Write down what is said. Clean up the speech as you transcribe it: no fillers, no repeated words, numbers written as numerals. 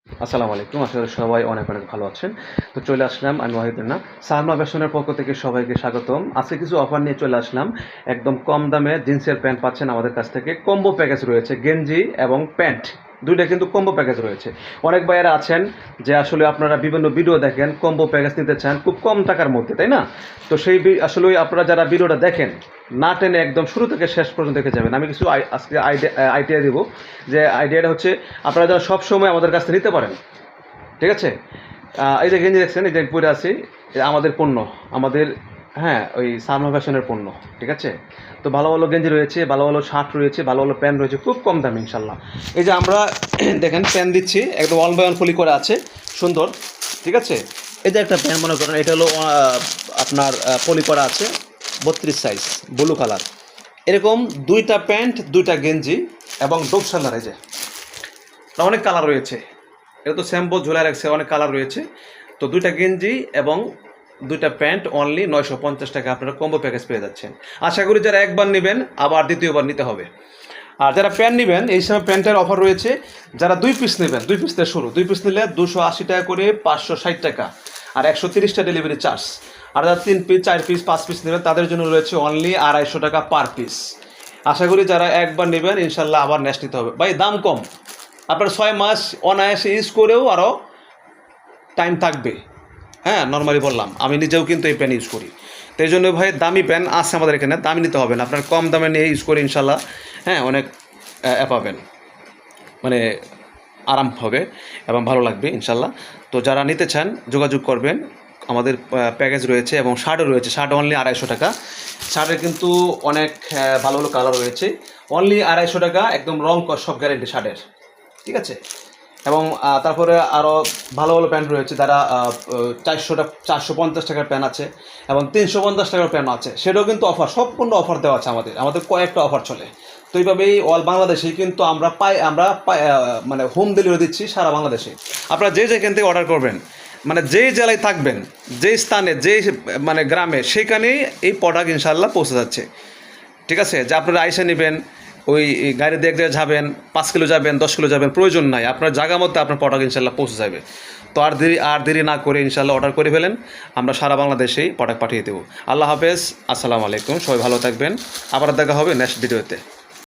আসসালামু আলাইকুম। আশা করি সবাই অনেক অনেক ভালো আছেন। তো চলে আসলাম আমি ওয়াহিদুল্লাহ। সালমা ফ্যাশনের পক্ষ থেকে সবাইকে স্বাগতম। আজকে কিছু অফার নিয়ে চলে আসলাম। একদম কম দামে জিন্সের প্যান্ট পাচ্ছেন আমাদের কাছ থেকে। কম্বো প্যাকেজ রয়েছে গেঞ্জি এবং প্যান্ট। ২ টা কিন্তু কম্বো প্যাকেজ রয়েছে। অনেক ভাইয়েরা আছেন যে আসলে আপনারা বিভিন্ন ভিডিও দেখেন, কম্বো প্যাকেজ নিতে চান খুব কম টাকার মধ্যে, তাই না? তো সেই আসলে আপনারা যারা ভিডিওটা দেখেন না টেনে একদম শুরু থেকে শেষ পর্যন্ত দেখে যাবেন। আমি কিছু আজকে আইডিয়া দেবো, যে আইডিয়াটা হচ্ছে আপনারা যারা সবসময় আমাদের কাছ থেকে নিতে পারেন, ঠিক আছে? এই যে গেঞ্জি দেখছেন, এই যে পরে আছি, আমাদের পণ্য, আমাদের, হ্যাঁ, ওই সালমা ফ্যাশনের পণ্য, ঠিক আছে? তো ভালো ভালো গেঞ্জি রয়েছে, ভালো ভালো শার্ট রয়েছে, ভালো ভালো প্যান্ট রয়েছে, খুব কম দামে ইনশাল্লাহ। এই যে আমরা দেখেন প্যান্ট দিচ্ছি, একদম ওয়ান বাই ওয়ান ফলি করে আছে, সুন্দর, ঠিক আছে? এই যে একটা প্যান্ট মনে করেন, এটা হলো আপনার পলি করা আছে, 32 সাইজ, ব্লু কালার। এরকম 2টা প্যান্ট, 2টা গেঞ্জি এবং ডোপ সালার। এই যে অনেক কালার রয়েছে, এটা তো স্যাম্পল ঝোলা রাখছে, অনেক কালার রয়েছে। তো 2টা গেঞ্জি এবং 2টা প্যান্ট অনলি 950 টাকা আপনারা কম্বো প্যাকেজ পেয়ে যাচ্ছেন। আশা করি যারা একবার নেবেন আবার দ্বিতীয়বার নিতে হবে। আর যারা প্যান্ট নেবেন, এই সময় প্যান্টের অফার রয়েছে। যারা 2 পিস নেবেন, 2 পিস থেকে শুরু, 2 পিস নিলে 280 টাকা করে, 560 টাকা, আর 130 টাকা ডেলিভারি চার্জ। আর যারা 3 পিস, 4 পিস, 5 পিস নেবেন তাদের জন্য রয়েছে অনলি 250 টাকা পার পিস। আশা করি যারা একবার নেবেন ইনশাল্লাহ আবার নেক্সট নিতে হবে। ভাই দাম কম, আপনার 6 মাস অনায়াসে ইউজ করেও আরও টাইম থাকবে। হ্যাঁ, নর্মালি বললাম, আমি নিজেও কিন্তু এই প্যান ইউজ করি। তো এই জন্য ভাই দামি প্যান আছে আমাদের এখানে, দামি নিতে হবে না, আপনার কম দামে নিয়ে ইউজ করে ইনশাল্লাহ হ্যাঁ অনেক পাবেন, মানে আরাম হবে এবং ভালো লাগবে ইনশাল্লাহ। তো যারা নিতে চান যোগাযোগ করবেন, আমাদের প্যাকেজ রয়েছে এবং শার্টও রয়েছে। শার্ট অনলি 250 টাকা। শার্টের কিন্তু অনেক ভালো ভালো কালার রয়েছে, অনলি 250 টাকা, একদম রং সব গ্যারেন্টি শার্টের, ঠিক আছে? এবং তারপরে আরও ভালো ভালো প্যান্ট রয়েছে, যারা 450 টাকার প্যান্ট আছে এবং 350 টাকার প্যান্ট আছে, সেটাও কিন্তু অফার, সম্পূর্ণ অফার দেওয়া আছে আমাদের কয়েকটা অফার চলে। তো এইভাবেই অল বাংলাদেশেই কিন্তু আমরা মানে হোম ডেলিভারি দিচ্ছি সারা বাংলাদেশে। আপনারা যে যেখান থেকে অর্ডার করবেন, মানে যেই জেলায় থাকবেন, যেই স্থানে, যেই মানে গ্রামে, সেখানেই এই প্রোডাক্ট ইনশাল্লাহ পৌঁছে যাচ্ছে, ঠিক আছে? যে আপনারা আইসা নেবেন, ওই গাড়ি দিয়ে এক জায়গায় যাবেন, 5 কিলো যাবেন, 10 কিলো যাবেন, প্রয়োজন নাই। আপনার জায়গা মতো আপনার প্রোডাক্ট ইনশাল্লাহ পৌঁছে যাবে। তো আর দেরি না করে ইনশাল্লাহ অর্ডার করে ফেলেন, আমরা সারা বাংলাদেশেই প্রোডাক্ট পাঠিয়ে দেবো। আল্লাহ হাফেজ, আসসালামু আলাইকুম, সবাই ভালো থাকবেন। আবার দেখা হবে নেক্সট ভিডিওতে।